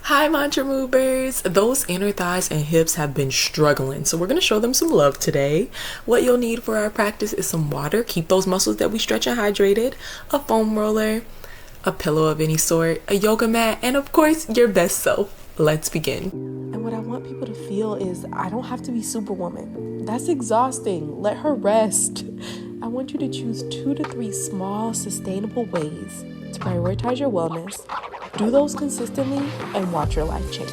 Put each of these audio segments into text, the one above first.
Hi mantra movers! Those inner thighs and hips have been struggling, so we're going to show them some love today. What you'll need for our practice is some water, keep those muscles that we stretch and hydrated, a foam roller, a pillow of any sort, a yoga mat, and of course your best self. Let's begin. And what I want people to feel is I don't have to be Superwoman. That's exhausting. Let her rest. I want you to choose 2 to 3 small, sustainable ways to prioritize your wellness. Do those consistently and watch your life change.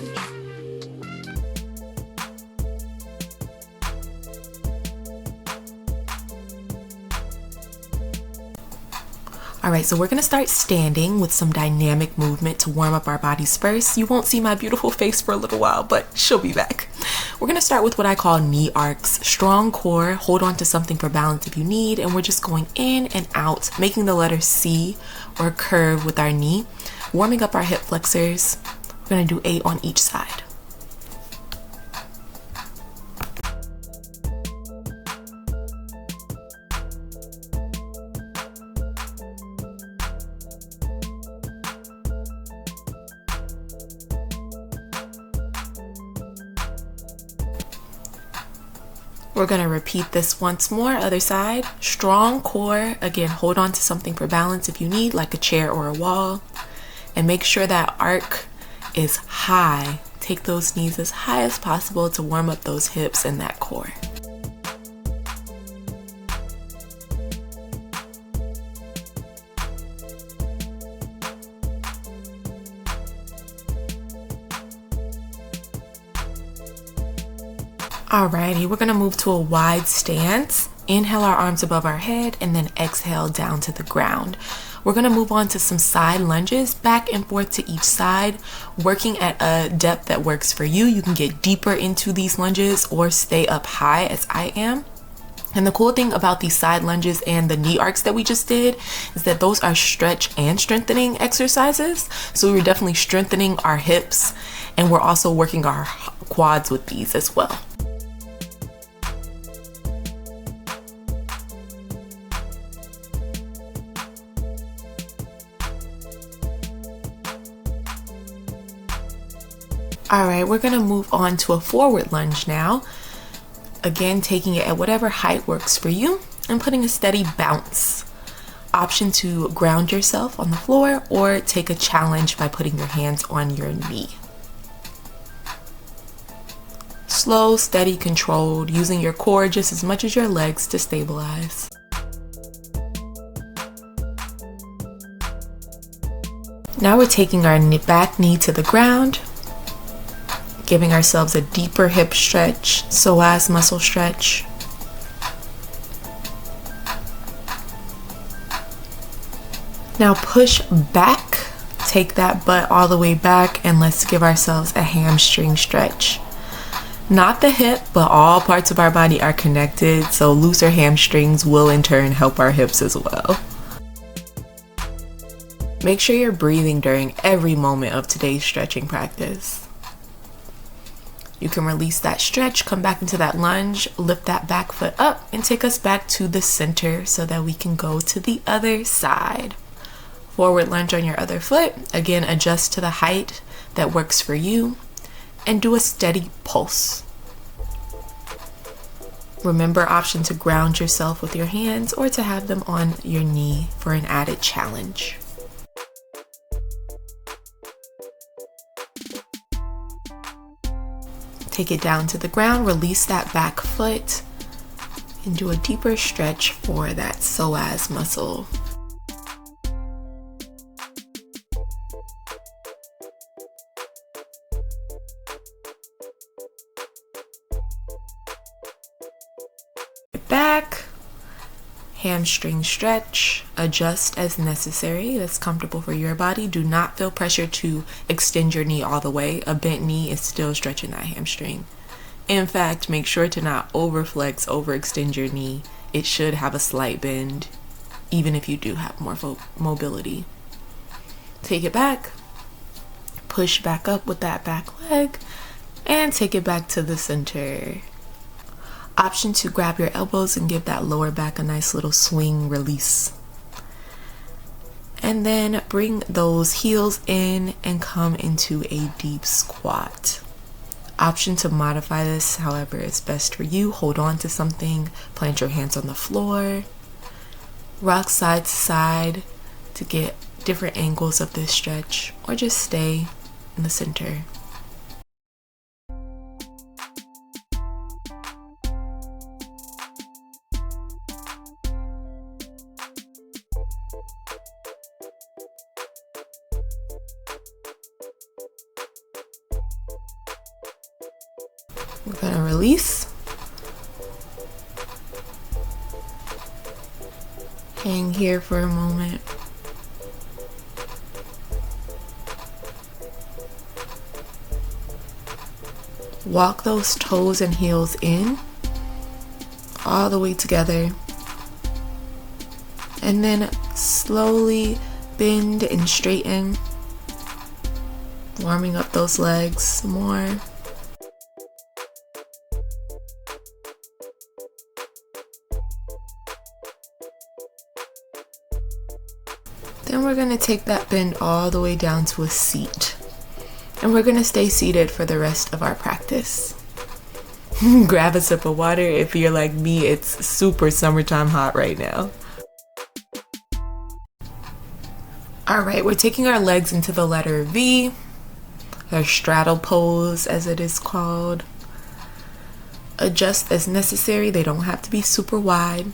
Alright, so we're going to start standing with some dynamic movement to warm up our bodies first. You won't see my beautiful face for a little while, but she'll be back. We're going to start with what I call knee arcs. Strong core, hold on to something for balance if you need, and we're just going in and out, making the letter C or curve with our knee, warming up our hip flexors. We're going to do 8 on each side. We're going to repeat this once more, other side. Strong core, again, hold on to something for balance if you need, like a chair or a wall. And make sure that arc is high. Take those knees as high as possible to warm up those hips and that core. Alrighty, we're gonna move to a wide stance. Inhale our arms above our head and then exhale down to the ground. We're gonna move on to some side lunges, back and forth to each side, working at a depth that works for you. You can get deeper into these lunges or stay up high as I am. And the cool thing about these side lunges and the knee arcs that we just did is that those are stretch and strengthening exercises. So we're definitely strengthening our hips and we're also working our quads with these as well. All right, we're gonna move on to a forward lunge now. Again, taking it at whatever height works for you and putting a steady bounce. Option to ground yourself on the floor or take a challenge by putting your hands on your knee. Slow, steady, controlled, using your core just as much as your legs to stabilize. Now we're taking our back knee to the ground, giving ourselves a deeper hip stretch, psoas muscle stretch. Now push back, take that butt all the way back, and let's give ourselves a hamstring stretch. Not the hip, but all parts of our body are connected, so looser hamstrings will in turn help our hips as well. Make sure you're breathing during every moment of today's stretching practice. You can release that stretch, come back into that lunge, lift that back foot up, and take us back to the center so that we can go to the other side. Forward lunge on your other foot. Again, adjust to the height that works for you, and do a steady pulse. Remember, option to ground yourself with your hands or to have them on your knee for an added challenge. Take it down to the ground, release that back foot, and do a deeper stretch for that psoas muscle. Back, hamstring stretch, adjust as necessary. That's comfortable for your body. Do not feel pressure to extend your knee all the way. A bent knee is still stretching that hamstring. In fact, make sure to not overflex, overextend your knee. It should have a slight bend, even if you do have more mobility. Take it back, push back up with that back leg, and take it back to the center. Option to grab your elbows and give that lower back a nice little swing release. And then bring those heels in and come into a deep squat. Option to modify this however is best for you. Hold on to something, plant your hands on the floor, rock side to side to get different angles of this stretch, or just stay in the center. We're gonna release. Hang here for a moment. Walk those toes and heels in, all the way together. And then slowly bend and straighten, warming up those legs some more. Then we're gonna take that bend all the way down to a seat. And we're gonna stay seated for the rest of our practice. Grab a sip of water. If you're like me, it's super summertime hot right now. All right, we're taking our legs into the letter V, our straddle pose as it is called. Adjust as necessary. They don't have to be super wide.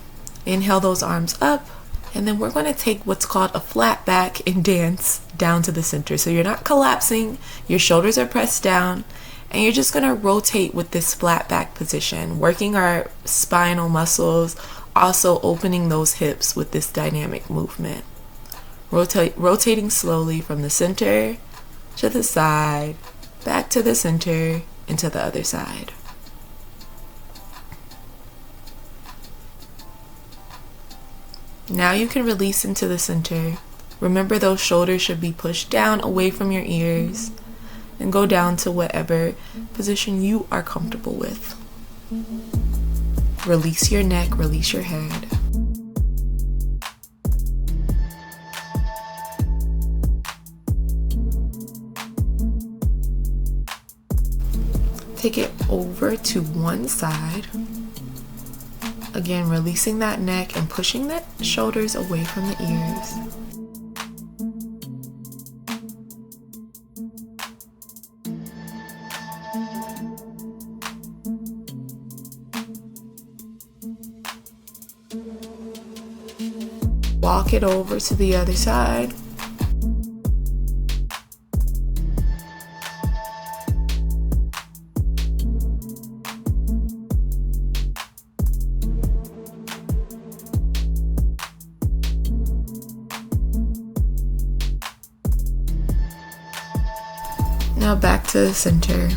Inhale those arms up. And then we're going to take what's called a flat back and dance down to the center. So you're not collapsing, your shoulders are pressed down, and you're just going to rotate with this flat back position, working our spinal muscles, also opening those hips with this dynamic movement. Rotating slowly from the center to the side, back to the center, and to the other side. Now you can release into the center. Remember, those shoulders should be pushed down away from your ears and go down to whatever position you are comfortable with. Release your neck, release your head. Take it over to one side. Again, releasing that neck and pushing the shoulders away from the ears. Walk it over to the other side. Now back to the center.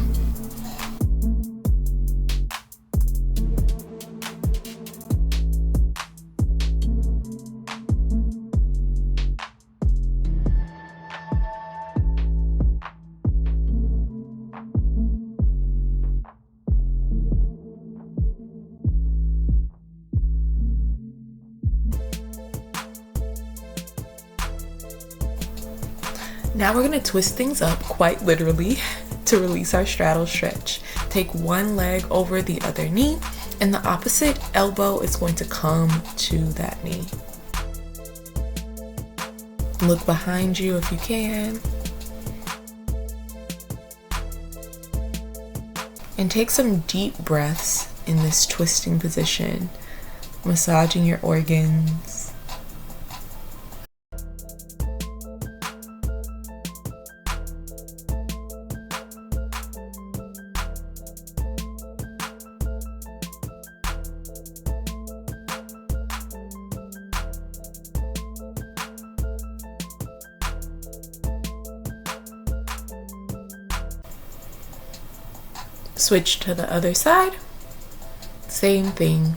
Now we're going to twist things up quite literally to release our straddle stretch. Take one leg over the other knee and the opposite elbow is going to come to that knee. Look behind you if you can. And take some deep breaths in this twisting position, massaging your organs. Switch to the other side, same thing.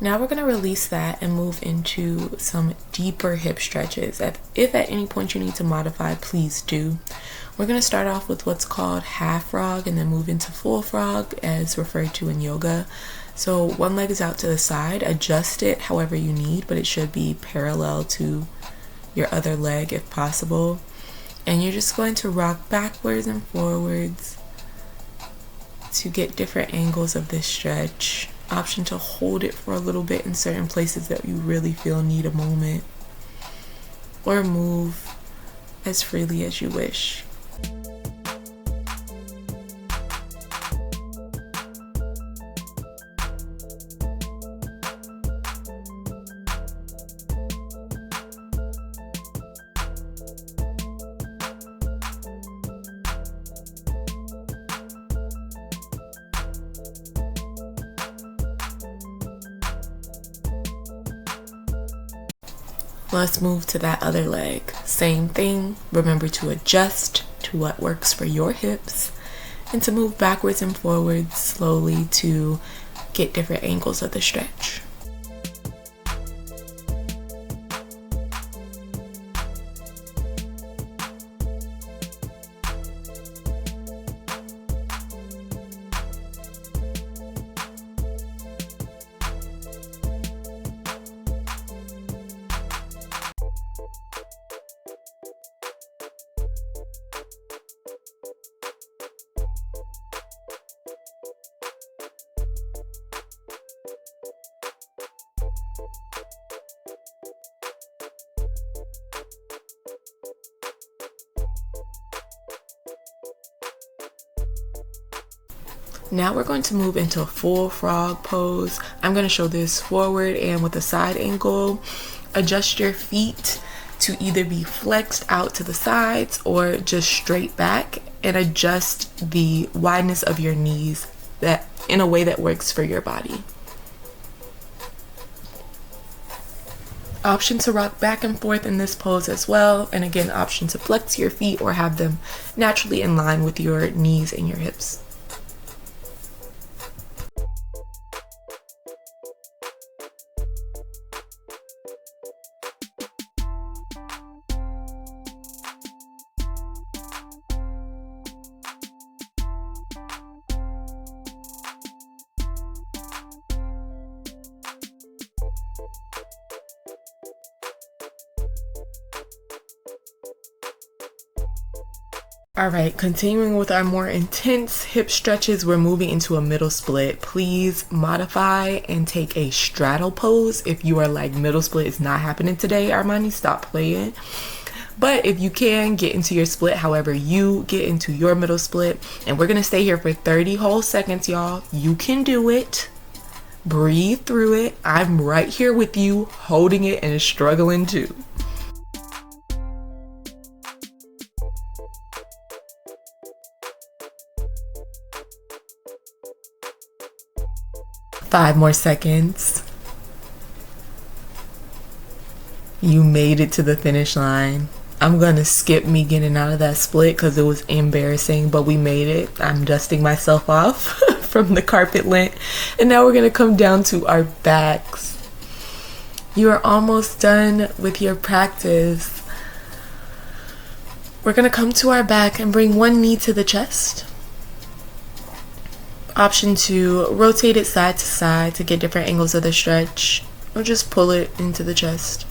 Now we're going to release that and move into some deeper hip stretches. If at any point you need to modify, please do. We're going to start off with what's called half frog and then move into full frog as referred to in yoga. So one leg is out to the side, adjust it however you need, but it should be parallel to your other leg if possible. And you're just going to rock backwards and forwards to get different angles of this stretch. Option to hold it for a little bit in certain places that you really feel need a moment, or move as freely as you wish. Let's move to that other leg. Same thing. Remember to adjust to what works for your hips and to move backwards and forwards slowly to get different angles of the stretch. Now we're going to move into a full frog pose. I'm going to show this forward and with a side angle. Adjust your feet to either be flexed out to the sides or just straight back, and adjust the wideness of your knees that in a way that works for your body. Option to rock back and forth in this pose as well, and again, option to flex your feet or have them naturally in line with your knees and your hips. Alright, continuing with our more intense hip stretches, we're moving into a middle split. Please modify and take a straddle pose. If you are like, middle split is not happening today, Armani, stop playing. But if you can, get into your split however you get into your middle split. And we're going to stay here for 30 whole seconds, y'all. You can do it. Breathe through it. I'm right here with you, holding it and struggling too. Five more seconds. You made it to the finish line. I'm gonna skip me getting out of that split because it was embarrassing, but we made it. I'm dusting myself off from the carpet lint. And now we're gonna come down to our backs. You are almost done with your practice. We're gonna come to our back and bring one knee to the chest. Option to rotate it side to side to get different angles of the stretch, or just pull it into the chest.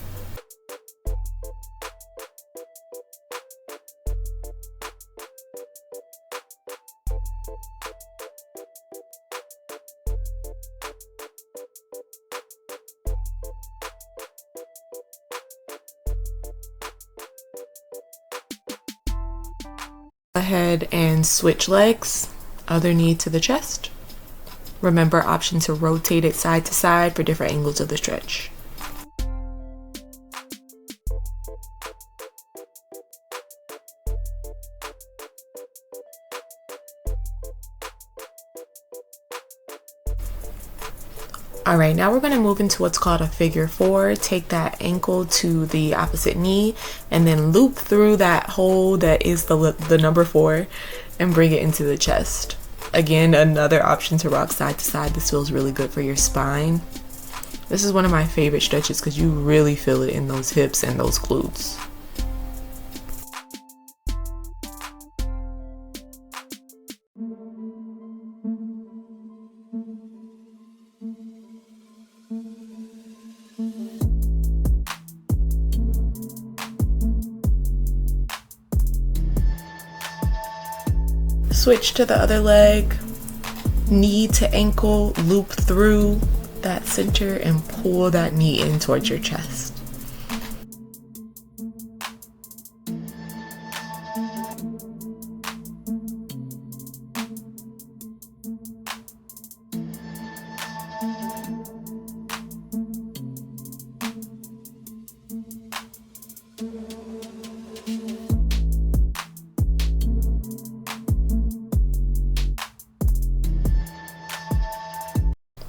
Go ahead and switch legs. Other knee to the chest. Remember, option to rotate it side to side for different angles of the stretch. Alright, now we're going to move into what's called a figure four. Take that ankle to the opposite knee and then loop through that hole that is the number 4 and bring it into the chest. Again, another option to rock side to side. This feels really good for your spine. This is one of my favorite stretches because you really feel it in those hips and those glutes. Switch to the other leg, knee to ankle, loop through that center and pull that knee in towards your chest.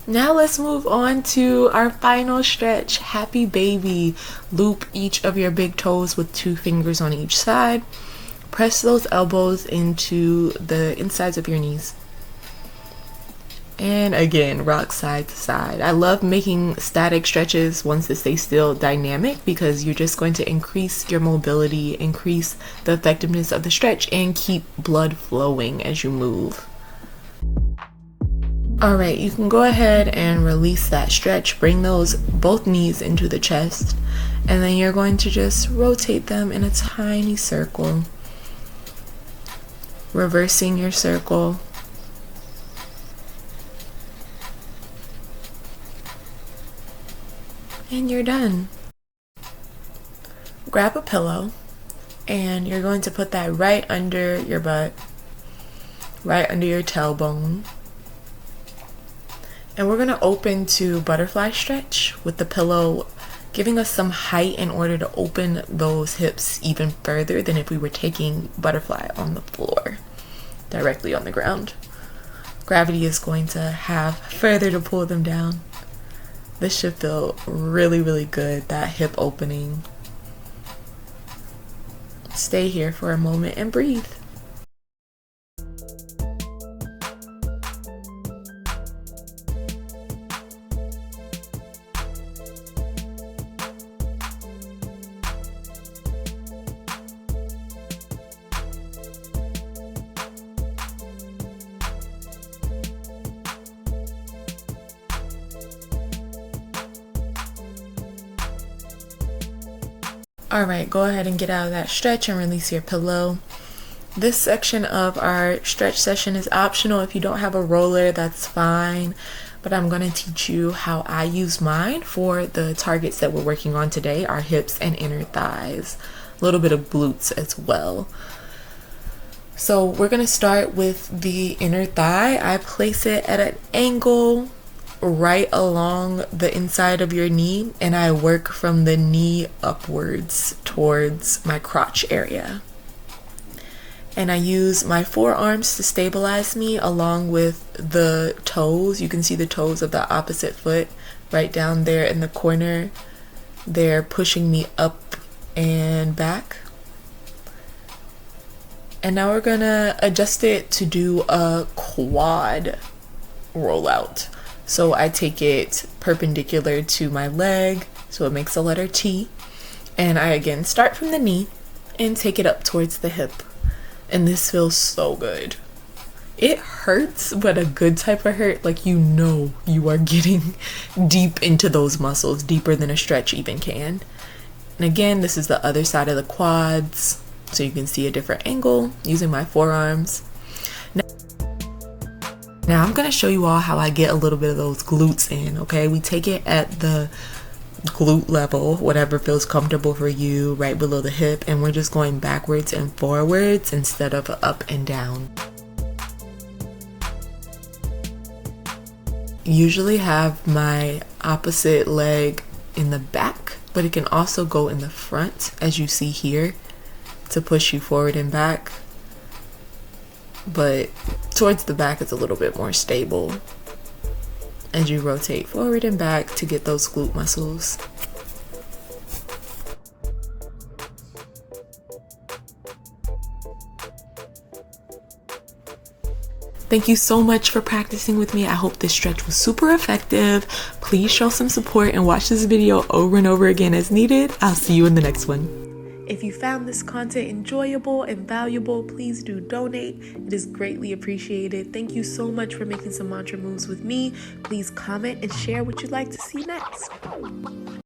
Now let's move on to our final stretch, happy baby. Loop each of your big toes with 2 fingers on each side. Press those elbows into the insides of your knees. And again, rock side to side. I love making static stretches, ones that stay still, dynamic, because you're just going to increase your mobility, increase the effectiveness of the stretch, and keep blood flowing as you move. Alright, you can go ahead and release that stretch. Bring those both knees into the chest, and then you're going to just rotate them in a tiny circle. Reversing your circle. And you're done. Grab a pillow, and you're going to put that right under your butt, right under your tailbone. And we're going to open to butterfly stretch with the pillow giving us some height in order to open those hips even further than if we were taking butterfly on the floor, directly on the ground. Gravity is going to have further to pull them down. This should feel really, really good, that hip opening. Stay here for a moment and breathe. Alright, go ahead and get out of that stretch and release your pillow. This section of our stretch session is optional. If you don't have a roller, that's fine. But I'm going to teach you how I use mine for the targets that we're working on today, our hips and inner thighs. A little bit of glutes as well. So we're going to start with the inner thigh. I place it at an angle right along the inside of your knee, and I work from the knee upwards towards my crotch area. And I use my forearms to stabilize me along with the toes. You can see the toes of the opposite foot right down there in the corner. They're pushing me up and back. And now we're gonna adjust it to do a quad rollout. So I take it perpendicular to my leg, so it makes a letter T. And I again start from the knee and take it up towards the hip. And this feels so good. It hurts, but a good type of hurt, like you know you are getting deep into those muscles, deeper than a stretch even can. And again, this is the other side of the quads, so you can see a different angle using my forearms. Now I'm going to show you all how I get a little bit of those glutes in, okay? We take it at the glute level, whatever feels comfortable for you, right below the hip, and we're just going backwards and forwards instead of up and down. Usually have my opposite leg in the back, but it can also go in the front, as you see here, to push you forward and back. But towards the back is a little bit more stable as you rotate forward and back to get those glute muscles. Thank you so much for practicing with me. I hope this stretch was super effective. Please show some support and watch this video over and over again as needed. I'll see you in the next one. If you found this content enjoyable and valuable, please do donate. It is greatly appreciated. Thank you so much for making some mantra moves with me. Please comment and share what you'd like to see next.